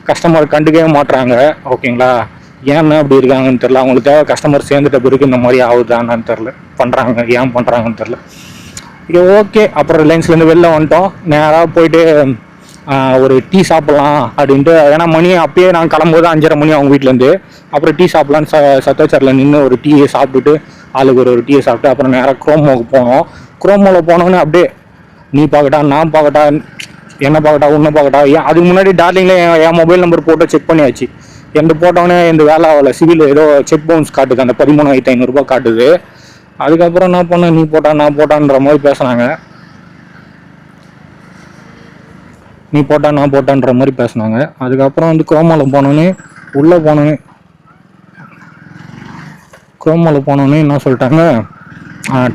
கஸ்டமர் கண்டுக்கவே மாட்டுறாங்க. ஓகேங்களா, ஏன்னா அப்படி இருக்காங்கன்னு தெரில. அவங்களுக்கு தேவை கஸ்டமர் சேர்ந்துட்ட பிறகு இந்த மாதிரி ஆகுதான்னு தெரில, பண்ணுறாங்க ஏன் பண்ணுறாங்கன்னு தெரில. இது ஓகே. அப்புறம் ரிலையன்ஸ்லேருந்து வெளில வந்துட்டோம். நேராக போயிட்டு ஒரு டீ சாப்பிட்லாம் அப்படின்ட்டு. ஏன்னா மணி அப்பயே நான் கிளம்பும்போது 5:30 மணி அவங்க வீட்டிலேருந்து. அப்புறம் டீ சாப்பிட்லான்னு சத்தோச்சரில் நின்று ஒரு டீயை சாப்பிட்டுட்டு ஆளுக்கு ஒரு டீயை சாப்பிட்டு அப்புறம் நேராக குரோமோவுக்கு போனோம். குரோமோவில் போனோன்னே அப்படியே நீ பார்க்கட்டா, நான் பார்க்கட்டா, என்ன பார்க்கட்டா, உன்னை பார்க்கட்டா. அதுக்கு முன்னாடி டார்லிங்கில் என் மொபைல் நம்பர் போட்டு செக் பண்ணியாச்சு. எந்த போட்டோன்னே இந்த வேலை ஆகலை. சிவில் ஏதோ செக் பவுன்ஸ் காட்டுது, அந்த 13,500 ரூபாய் காட்டுது. அதுக்கப்புறம் என்ன பண்ண, நீ போட்டா நான் போட்டான்ற மாதிரி பேசுனாங்க. நீ போட்டா நான் போட்டான்ற மாதிரி பேசினாங்க. அதுக்கப்புறம் வந்து குரோமோவில் போனோன்னே என்ன சொல்லிட்டாங்க,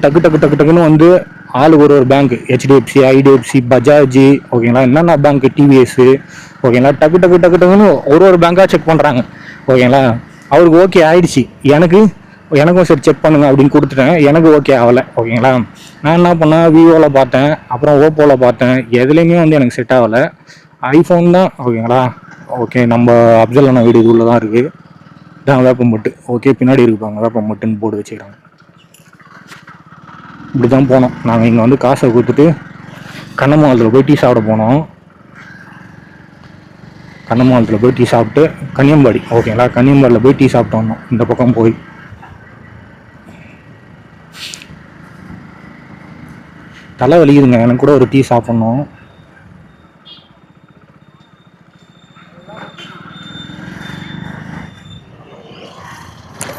டக்குன்னு வந்து ஆளுக்கு ஒரு பேங்க், HDFC, IDFC, பஜாஜ், ஓகேங்களா, என்னென்ன பேங்க், டிவிஎஸ், ஓகேங்களா, டக்குன்னு ஒரு பேங்காக செக் பண்ணுறாங்க. ஓகேங்களா, அவருக்கு ஓகே ஆயிடுச்சு. எனக்கும் சரி செக் பண்ணுங்க அப்படின்னு கொடுத்துட்டேன். எனக்கு ஓகே ஆகலை. ஓகேங்களா, நான் என்ன பண்ணேன், விவோவில் பார்த்தேன், அப்புறம் ஓப்போவில் பார்த்தேன். எதுலேயுமே வந்து எனக்கு செட் ஆகலை. ஐஃபோன் தான். ஓகேங்களா, ஓகே நம்ம அப்சல் அண்ணா வீடு இதுள்ள தான் இருக்குது. இதான் வேப்பம்பட்டு. ஓகே, பின்னாடி இருப்பாங்க வேப்பம்பட்டுன்னு போர்டு வச்சுக்கிறாங்க. இப்படி தான் போனோம் நாங்கள். இங்கே வந்து காசை கொடுத்துட்டு கண்ணமாலத்தில் போய் டீ சாப்பிட போனோம். கண்ணமாலத்தில் போய் டீ சாப்பிட்டு கன்னியம்பாடி, ஓகேங்களா, கன்னியம்பாடியில் போய் டீ சாப்பிட்டு வந்தோம். இந்த பக்கம் போய் தலை வலிக்குதுங்க, எனக்கு கூட ஒரு டீ சாப்பிட்ணும்.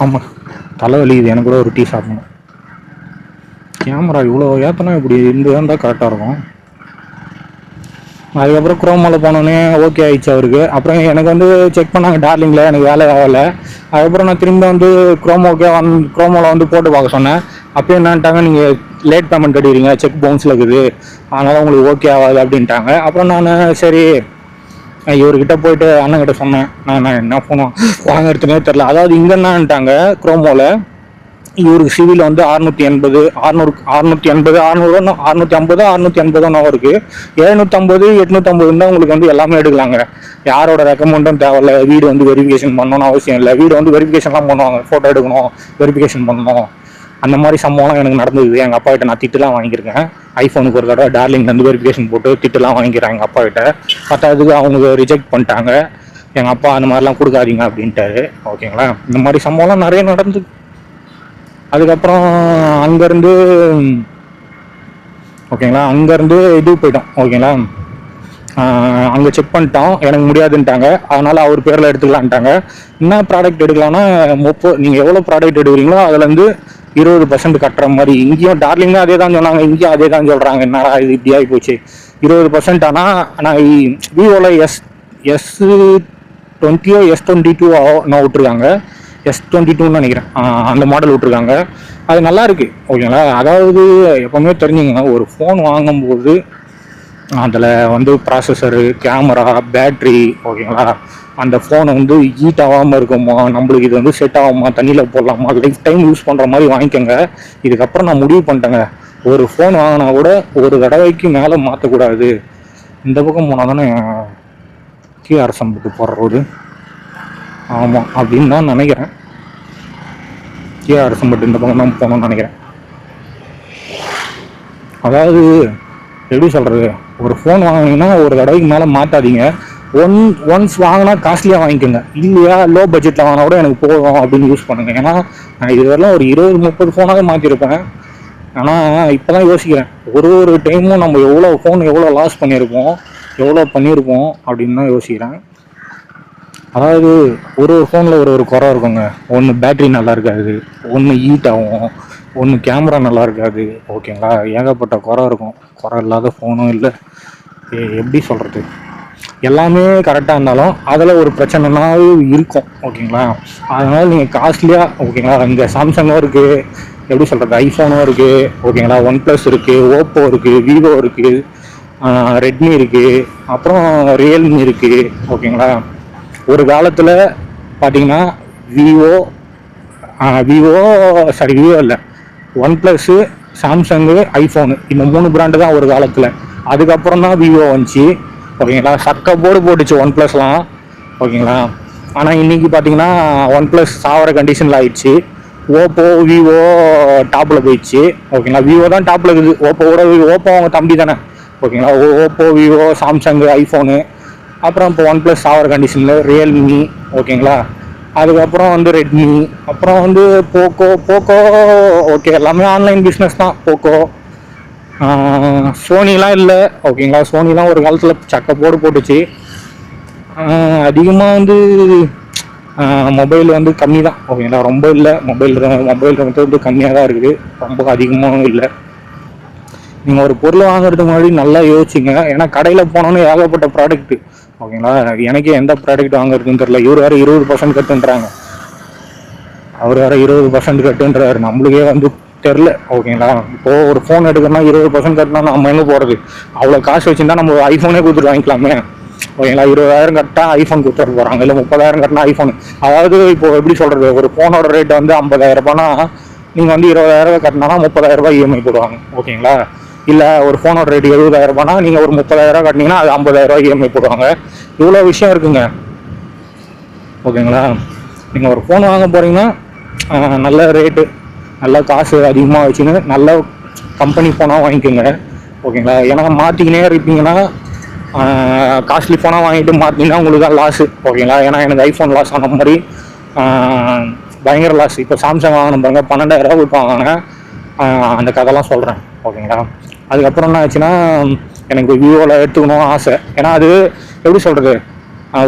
ஆமாம், தலை வலிக்குது, எனக்கு கூட ஒரு டீ சாப்பிட்ணும். கேமரா இவ்வளோ ஏற்றினா இப்படி இருந்தால் கரெக்டாக இருக்கும். அதுக்கப்புறம் குரோமாவில் போனோன்னே ஓகே ஆயிடுச்சு அவருக்கு. அப்புறம் எனக்கு வந்து செக் பண்ணாங்க டார்லிங்கில், எனக்கு வேலை ஆகலை. அதுக்கப்புறம் நான் திரும்ப வந்து குரோமாவில் வந்து போட்டு பார்க்க சொன்னேன். அப்போ என்னன்ட்டாங்க, நீங்கள் லேட் பேமெண்ட் கட்டிடுறீங்க, செக் பவுன்ஸில் இருக்குது, அதனால் உங்களுக்கு ஓகே ஆகாது அப்படின்ட்டாங்க. அப்புறம் நான் சரி இவர்கிட்ட போயிட்டு அண்ணன்கிட்ட சொன்னேன், நான் என்ன ஃபோன் வாங்கிறதுனே தெரில. அதாவது இங்கே என்னன்ட்டாங்க குரோமோவில் இவருக்கு சிவியில் வந்து 680 இருக்குது. 750 850 தான் உங்களுக்கு வந்து எல்லாமே எடுக்கலாங்க. யாரோட ரெக்கமெண்டும் தேவையில்ல. வீடு வந்து வெரிஃபிகேஷன் பண்ணணும்னு அவசியம் இல்லை. வீடு வந்து வெரிஃபிகேஷன்லாம் பண்ணுவாங்க, ஃபோட்டோ எடுக்கணும், வெரிஃபிகேஷன் பண்ணணும். அந்த மாதிரி சம்பவம்லாம் எனக்கு நடந்தது. எங்கள் அப்பா கிட்ட நான் திட்டுலாம் வாங்கியிருக்கேன். ஐஃபோனுக்கு ஒரு தடவை டார்லிங்லேருந்து வெரிஃபிகேஷன் போட்டு திட்டுலாம் வாங்கிக்கிறேன் எங்கள் அப்பா கிட்ட. பத்தாவதுக்கு அவங்க ரிஜெக்ட் பண்ணிட்டாங்க. எங்கள் அப்பா அந்த மாதிரிலாம் கொடுக்காதீங்க அப்படின்ட்டாரு. ஓகேங்களா, இந்த மாதிரி சம்பவம்லாம் நிறைய நடந்து. அதுக்கப்புறம் அங்கேருந்து ஓகேங்களா, அங்கேருந்து இது போயிட்டோம். ஓகேங்களா, அங்கே செக் பண்ணிட்டோம், எனக்கு முடியாதுன்ட்டாங்க. அதனால் அவர் பேரில் எடுத்துக்கலான்ட்டாங்க. என்ன ப்ராடக்ட் எடுக்கலாம்னா நீங்கள் எவ்வளோ ப்ராடக்ட் எடுக்கிறீங்களோ அதுலேருந்து 20% கட்டுற மாதிரி. இங்கேயும் டார்லிங்கும் அதே தான் சொன்னாங்க, இங்கேயும் அதே தான் சொல்கிறாங்க. என்னடா இது இப்படி ஆகி போச்சு. 20% ஆனால் நான் விவோவில் S20 S22 நான் விட்டுருக்காங்க. S22ன்னு நினைக்கிறேன், அந்த மாடல் விட்ருக்காங்க. அது நல்லா இருக்குது. ஓகேங்களா, அதாவது எப்போவுமே தெரிஞ்சுங்க, ஒரு ஃபோன் வாங்கும்போது அதில் வந்து ப்ராசஸரு, கேமரா, பேட்ரி, ஓகேங்களா, அந்த ஃபோனை வந்து ஹீட் ஆகாமல் இருக்குமா, நம்மளுக்கு இது வந்து செட் ஆகுமா, தண்ணியில் போடலாமா, லைஃப் டைம் யூஸ் பண்ணுற மாதிரி வாங்கிக்கோங்க. இதுக்கப்புறம் நான் முடிவு பண்ணிட்டேங்க, ஒரு ஃபோன் வாங்கினா கூட ஒரு தடவைக்கு மேலே மாற்றக்கூடாது. இந்த பக்கம் போனால் தானே KRSம்பட்டு போடுற ரோடு. ஆமாம் அப்படின்னு தான் நினைக்கிறேன். KRSம்பட்டு இந்த பக்கம் தான் போகணும்னு நினைக்கிறேன். அதாவது எப்படி சொல்கிறது, ஒரு ஃபோன் வாங்கினீங்கன்னா ஒரு தடவைக்கு மேலே மாற்றாதீங்க. ஒன்ஸ் வாங்கினா காஸ்ட்லியாக வாங்கிக்கோங்க. இல்லையா லோ பட்ஜெட்டில் வாங்கினா கூட எனக்கு போதும் அப்படின்னு யூஸ் பண்ணுங்கள். ஏன்னா நான் இதுவரைலாம் ஒரு 20-30 ஃபோனாக மாற்றிருப்பேன். ஆனால் இப்போ தான் யோசிக்கிறேன், ஒரு டைமும் நம்ம எவ்வளோ லாஸ் பண்ணியிருப்போம், எவ்வளோ பண்ணியிருப்போம் அப்படின்னு தான் யோசிக்கிறேன். அதாவது ஒரு ஃபோனில் ஒரு குறை இருக்குங்க. ஒன்று பேட்ரி நல்லா இருக்காது, ஒன்று ஹீட் ஆகும், ஒன்று கேமரா நல்லா இருக்காது. ஓகேங்களா, ஏகப்பட்ட குறை இருக்கும். குறை இல்லாத ஃபோனும் இல்லை. எப்படி சொல்கிறது, எல்லாமே கரெக்டாக இருந்தாலும் அதில் ஒரு பிரச்சனைனாலும் இருக்கும். ஓகேங்களா, அதனால் நீங்கள் காஸ்ட்லியாக, ஓகேங்களா, இங்கே சாம்சங்கும் இருக்குது, எப்படி சொல்கிறது, ஐஃபோனும் இருக்குது, ஓகேங்களா, OnePlus இருக்குது, ஓப்போ இருக்குது, விவோ இருக்குது, ரெட்மி இருக்குது, அப்புறம் ரியல்மி இருக்குது. ஓகேங்களா, ஒரு காலத்தில் பார்த்தீங்கன்னா விவோ இல்லை, OnePlus, சாம்சங்கு, ஐஃபோனு, இந்த 3 பிராண்டு தான் ஒரு காலத்தில். அதுக்கப்புறம் தான் விவோ வந்துச்சு. ஓகேங்களா, சக்க போர்டு போட்டுச்சு OnePlusலாம். ஓகேங்களா, ஆனால் இன்றைக்கி பார்த்தீங்கன்னா OnePlus சாவர கண்டிஷனில் ஆயிடுச்சு. ஓப்போ, விவோ டாப்பில் போயிடுச்சு. ஓகேங்களா, விவோ தான் டாப்பில் இருக்குது. ஓப்போ அவங்க தம்பி தானே. ஓகேங்களா, ஓப்போ, விவோ, சாம்சங்கு, ஐஃபோனு, அப்புறம் இப்போ OnePlus சாவர கண்டிஷனில் ரியல்மி. ஓகேங்களா, அதுக்கப்புறம் வந்து ரெட்மி, அப்புறம் வந்து போக்கோ. ஓகே, எல்லாமே ஆன்லைன் பிஸ்னஸ் தான். போக்கோ, சோனிலாம் இல்லை. ஓகேங்களா, சோனிலாம் ஒரு காலத்தில் சக்க போர்டு போட்டுச்சு. அதிகமாக வந்து மொபைல் வந்து கம்மி தான். ஓகேங்களா, ரொம்ப இல்லை. மொபைல் வந்து கம்மியாக தான் இருக்குது, ரொம்ப அதிகமாகவும் இல்லை. நீங்கள் ஒரு பொருள் வாங்குறதுக்கு முன்னாடி நல்லா யோசிச்சுங்க. ஏன்னா கடையில் போனோன்னு ஏகப்பட்ட ப்ராடக்ட்டு. ஓகேங்களா, எனக்கே எந்த ப்ராடக்ட் வாங்குறதுன்னு தெரியல. இவர் வேறு 20% கட்டுன்றாங்க, அவர் வேறு 20% கட்டுன்றாரு. நம்மளுக்கே வந்து தெரில. ஓகேங்களா, இப்போது ஒரு ஃபோன் எடுக்கணும்னா 20% கட்டினா நம்ம எங்கே போகிறது? அவ்வளோ காசு வச்சுருந்தா நம்ம ஐஃபோனே கொடுத்துட்டு வாங்கிக்கலாமே. ஓகேங்களா, 20,000 கட்டினா ஐஃபோன் கொடுத்துட்டு போகிறாங்க, இல்லை 30,000 கட்டினா ஐஃபோன். அதாவது இப்போது எப்படி சொல்கிறது, ஒரு ஃபோனோட ரேட் வந்து 50,000 ரூபாய்னா நீங்கள் வந்து 20,000 கட்டினா 30,000 ரூபாய் இஎம்ஐ போடுவாங்க. ஓகேங்களா, இல்லை ஒரு ஃபோனோட ரேட் 70,000 ரூபாய்னா நீங்கள் ஒரு 30,000 கட்டினீங்கன்னா அது 50,000 ரூபாய் இஎம்ஐ போடுவாங்க. இவ்வளோ விஷயம் இருக்குங்க. ஓகேங்களா, நீங்கள் ஒரு ஃபோன் வாங்க போகிறீங்கன்னா நல்ல ரேட்டு, நல்ல காசு அதிகமாக வச்சுன்னு நல்ல கம்பெனி ஃபோனாக வாங்கிக்கோங்க. ஓகேங்களா? ஏன்னா மாற்றிக்கினே இருப்பீங்கன்னா காஸ்ட்லி ஃபோனாக வாங்கிட்டு மாற்றிங்கன்னா உங்களுக்கு தான் லாஸு. ஓகேங்களா? ஏன்னா எனக்கு ஐஃபோன் லாஸ் ஆன மாதிரி பயங்கர லாஸ். இப்போ சாம்சங் வாங்கணும் பாருங்க, 12,000 கொடுத்து வாங்கினேன். அந்த கதைலாம் சொல்கிறேன். ஓகேங்களா? அதுக்கப்புறம் என்ன ஆச்சுன்னா எனக்கு விவோவில் எடுத்துக்கணும் ஆசை. ஏன்னா அது எப்படி சொல்கிறது,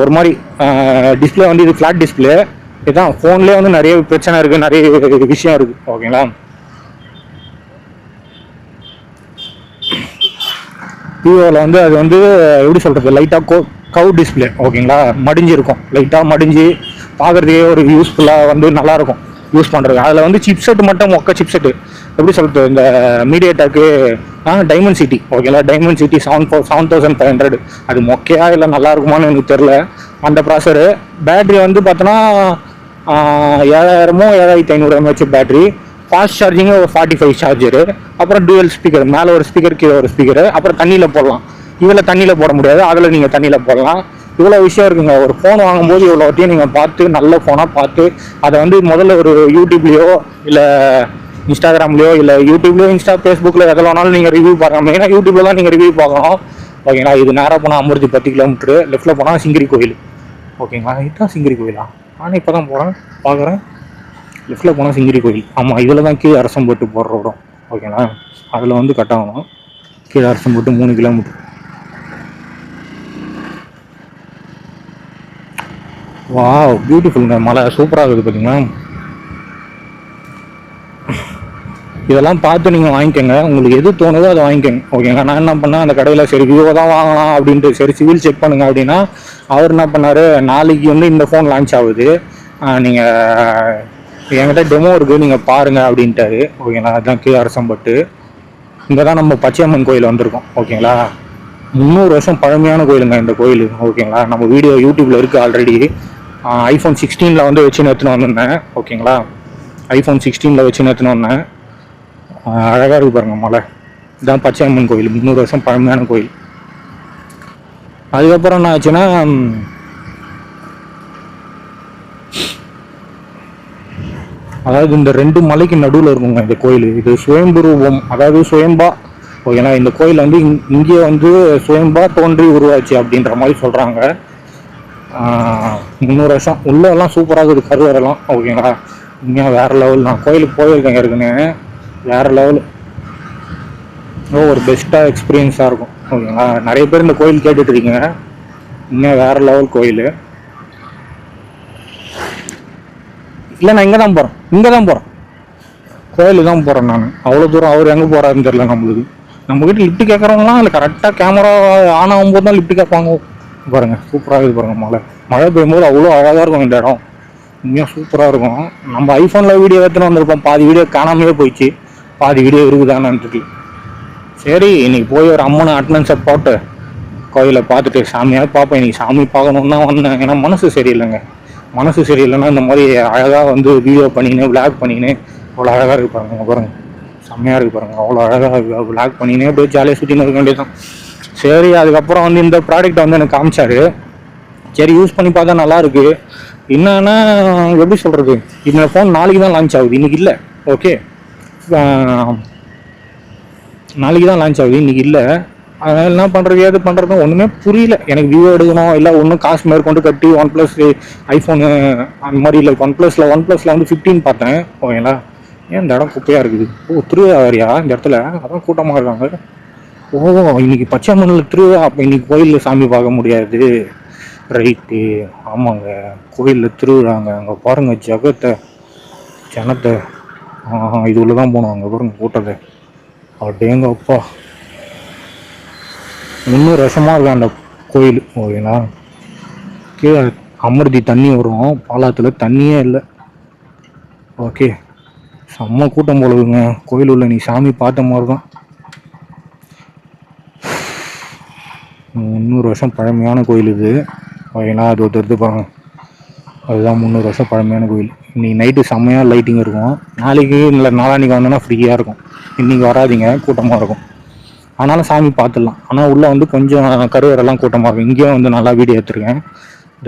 ஒரு மாதிரி டிஸ்பிளே வந்து இது ஃப்ளாட் டிஸ்பிளே. இதுதான் ஃபோன்லேயே வந்து நிறைய பிரச்சனை இருக்குது, நிறைய விஷயம் இருக்குது. ஓகேங்களா? விவோவில் வந்து அது வந்து எப்படி சொல்கிறது, லைட்டாக கவு டிஸ்பிளே. ஓகேங்களா? மடிஞ்சிருக்கும், லைட்டாக மடிஞ்சு பார்க்குறதுக்கே ஒரு யூஸ்ஃபுல்லாக வந்து நல்லாயிருக்கும் யூஸ் பண்ணுறது. அதில் வந்து சிப்செட் மட்டும் மொக்க சிப்செட்டு. எப்படி சொல்கிறது, இந்த மீடியாடெக்கு டைமண்ட் சிட்டி. ஓகேங்களா? டைமண்ட் சிட்டி 7500 அது மொக்கையா இல்லை நல்லா இருக்குமான்னு எனக்கு தெரில. அந்த ப்ராசரு பேட்ரி வந்து பார்த்தோன்னா 7000 7500 mAh பேட்ரி. ஃபாஸ்ட் சார்ஜிங்கு ஒரு 45 சார்ஜரு. அப்புறம் டூயல் ஸ்பீக்கர், மேலே ஒரு ஸ்பீக்கர் கீழே ஒரு ஸ்பீக்கரு. அப்புறம் தண்ணியில் போடலாம். இதில் தண்ணியில் போட முடியாது, அதில் நீங்கள் தண்ணியில் போடலாம். இவ்வளோ விஷயம் இருக்குங்க. ஒரு ஃபோன் வாங்கும்போது இவ்வளோத்தையும் நீங்கள் பார்த்து நல்ல ஃபோனாக பார்த்து அதை வந்து முதல்ல ஒரு யூடியூப்லேயோ இல்லை இன்ஸ்டாகிராம்லையோ இல்லை யூடியூப்லேயோ ஃபேஸ்புக்கில் எதில் வேணாலும் நீங்கள் ரிவ்யூ பார்க்கலாம். மெயினாக யூடியூப்பில் தான் நீங்கள் ரிவ்யூ பார்க்கணும். ஓகேங்களா? இது நேராக போனால் அமிர்தி 10 கிலோமீட்ரு, லெஃப்ட்டில் போனால் சிங்கிரி கோயில். ஓகேங்களா? இதுதான் சிங்கிரி கோயிலா? நானே இப்போ தான் போகிறேன், பார்க்குறேன். லெஃப்ட்டில் போனால் சிங்கிரி கோயில். ஆமாம், இதில் தான் கீழே அரசம்பட்டு போடுற ரோடும். ஓகேங்களா? அதில் வந்து கட் ஆகணும். கீழே அரசம்பட்டு 3 கிலோமீட்டர். வாவ், பியூட்டிஃபுல்ங்க. மலை சூப்பராக இருக்குது பார்த்தீங்களா? இதெல்லாம் பார்த்து நீங்கள் வாங்கிக்கோங்க. உங்களுக்கு எது தோணுதோ அதை வாங்கிக்கோங்க. ஓகேங்களா? நான் என்ன பண்ணேன், அந்த கடையில் சரி விவோ தான் வாங்கலாம் அப்படின்ட்டு சரி சிவில் செக் பண்ணுங்க அப்படின்னா அவர் என்ன பண்ணார், நாளைக்கு வந்து இந்த ஃபோன் லான்ச் ஆகுது, நீங்கள் என்கிட்ட டெமோ இருக்குது நீங்கள் பாருங்கள் அப்படின்ட்டாரு. ஓகேங்களா? அதுதான் கீழே அரசம்பட்டு. இங்கே தான் நம்ம பச்சையம்மன் கோயில் வந்திருக்கோம். ஓகேங்களா? 300 வருஷம் பழமையான கோயிலுங்க இந்த கோயில். ஓகேங்களா? நம்ம வீடியோ யூடியூப்பில் இருக்குது ஆல்ரெடி. ஐஃபோன் 16 வந்து வச்சு எடுத்துன்னு வந்திருந்தேன். ஓகேங்களா? ஐஃபோன் 16 வச்சு எடுத்துன்னு வந்தேன். அழகாக இருக்குது பாருங்கள் மலை. இதுதான் பச்சையம்மன் கோயில், 300 வருஷம் பழமையான கோயில். அதுக்கப்புறம் என்ன ஆச்சுன்னா அதாவது இந்த 2 மலைக்கு நடுவில் இருக்குங்க இந்த கோயில். இது சுயம்பு ரூபம், அதாவது சுயம்பா. ஓகேங்களா? இந்த கோயில் வந்து இங்கே வந்து சுயம்பா தோன்றி உருவாச்சு அப்படின்ற மாதிரி சொல்கிறாங்க. 300 வருஷம் உள்ளெல்லாம் சூப்பராக இருக்குது, கருவறைலாம். ஓகேங்களா? இங்கே வேறு லெவல். நான் கோயிலுக்கு போயிருக்கேன் இருக்குன்னு, வேறு லெவல். ஒரு பெஸ்ட்டாக எக்ஸ்பீரியன்ஸாக இருக்கும். ஓகேங்களா? நிறைய பேர் இந்த கோயில் கேட்டுட்ருக்கீங்க. இன்னும் வேறு லெவல் கோயில். இல்லை, நான் இங்கே தான் போகிறேன், கோயிலுக்கு தான் போகிறேன் நான். அவ்வளோ தூரம் அவர் எங்கே போகிறாருன்னு தெரியல நம்மளுக்கு. நம்மக்கிட்ட லிஃப்ட் கேட்குறவங்களாம் இல்லை, கரெக்டாக கேமரா ஆன் ஆகும்போது தான் லிஃப்ட் கேட்பாங்க. பாருங்கள், சூப்பராக இருக்குது பாருங்கள். மழை பெய்யும்போது அவ்வளோ அழகாக இருக்கும் இந்த இடம். உண்மையாக சூப்பராக இருக்கும். நம்ம ஐஃபோனில் வீடியோ எடுத்துன்னு வந்திருப்போம், பாதி வீடியோ காணாமையே போயிடுச்சு, பாதி வீடியோ இருக்குதான்னு இருக்கு. சரி, இன்னைக்கு போய் ஒரு அம்மனை அட்டனன்ஸை போட்டு கோயிலை பார்த்துட்டு சாமியாக பார்ப்பேன். இன்னைக்கு சாமி பார்க்கணுன்னு தான் வந்தேன். ஏன்னா மனசு சரியில்லைங்க. மனசு சரியில்லைன்னா இந்த மாதிரி அழகாக வந்து வீடியோ பண்ணின்னு விளாக் பண்ணின்னு அவ்வளோ அழகாக இருக்கு பாருங்க. பாருங்கள், செம்மையாக இருக்குது பாருங்கள். அவ்வளோ அழகாக விளாக் பண்ணின்னு அப்படியே ஜாலியாக சுற்றின்னு இருக்க வேண்டியதான். சரி, அதுக்கப்புறம் வந்து இந்த ப்ராடக்ட்டை வந்து எனக்கு காமிச்சாரு. சரி, யூஸ் பண்ணி பார்த்தா நல்லாயிருக்கு. என்னன்னா எப்படி சொல்கிறது, இந்த ஃபோன் நாளைக்கு தான் லான்ச் ஆகுது, இன்றைக்கி இல்லை. ஓகே, நாளைக்கு தான் லான்ச் ஆகுது, இன்றைக்கி இல்லை. அதனால் என்ன பண்ணுறது ஏது பண்ணுறது ஒன்றுமே புரியல எனக்கு. விவோ எடுக்கணும், இல்லை ஒன்றும் காசு மேற்கொண்டு கட்டி OnePlus ஐஃபோனு அந்த மாதிரி இல்லை. ஒன் ப்ளஸில் வந்து 15 பார்த்தேன். ஓகேங்களா? ஏன் இந்த இடம் குப்பையாக இருக்குது? ஓ, திருவிழாரியா இந்த இடத்துல? அதான் கூட்டமாக இருக்காங்க. ஓ, இன்னைக்கு பச்சையம்மனில் திருவிழா, அப்போ இன்னைக்கு கோயிலில் சாமி பார்க்க முடியாது. ரைட்டு, ஆமாங்க, கோயிலில் திருவிழாங்க. அங்கே பாருங்கள் ஜனத்தை. இது உள்ள தான் போகணும். அங்கே பாருங்க கூட்டத்தை. அப்படியேங்க அப்பா, 300 வருஷமாக இருக்கு அந்த கோயில். ஓகேங்களா? கீழே அமிர்தி தண்ணி வரும், பாலாத்தில் தண்ணியே இல்லை. ஓகே, செம்ம கூட்டம் போலுங்க கோயில் உள்ள. நீ சாமி பார்த்த மாதிரி தான். 300 வருஷம் பழமையான கோயில் இது. ஓகேங்களா? அது ஒருத்தர் பாருங்க, அதுதான் 300 வருஷம் பழமையான கோயில். இன்னைக்கு நைட்டு செம்மையாக லைட்டிங் இருக்கும். நாளைக்கு இல்லை நாளான்னைக்கு வந்தோன்னா ஃப்ரீயாக இருக்கும். இன்றைக்கி வராதிங்க, கூட்டமாக இருக்கும். ஆனாலும் சாமி பார்த்துடலாம். ஆனால் உள்ளே வந்து கொஞ்சம் கருவறைலாம் கூட்டமாக இருக்கும். இங்கேயும் வந்து நல்லா வீடியோ எடுத்துருக்கேன்.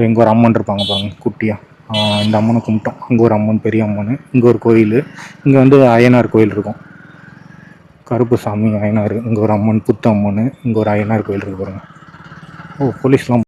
இங்கே ஒரு அம்மன் இருப்பாங்க பாருங்க, குட்டியாக. இந்த அம்மனை கும்பிட்டோம். அங்கே ஒரு அம்மன், பெரிய அம்மன், இங்கே ஒரு கோயில், இங்கே வந்து அய்யனார் கோயில் இருக்கும், கருப்புசாமி அய்யனார், இங்கே ஒரு அம்மன் புத்த அம்மன், இங்கே ஒரு அய்யனார் கோயில் இருக்கு பாருங்க. ஓ போலீஸ்லாம்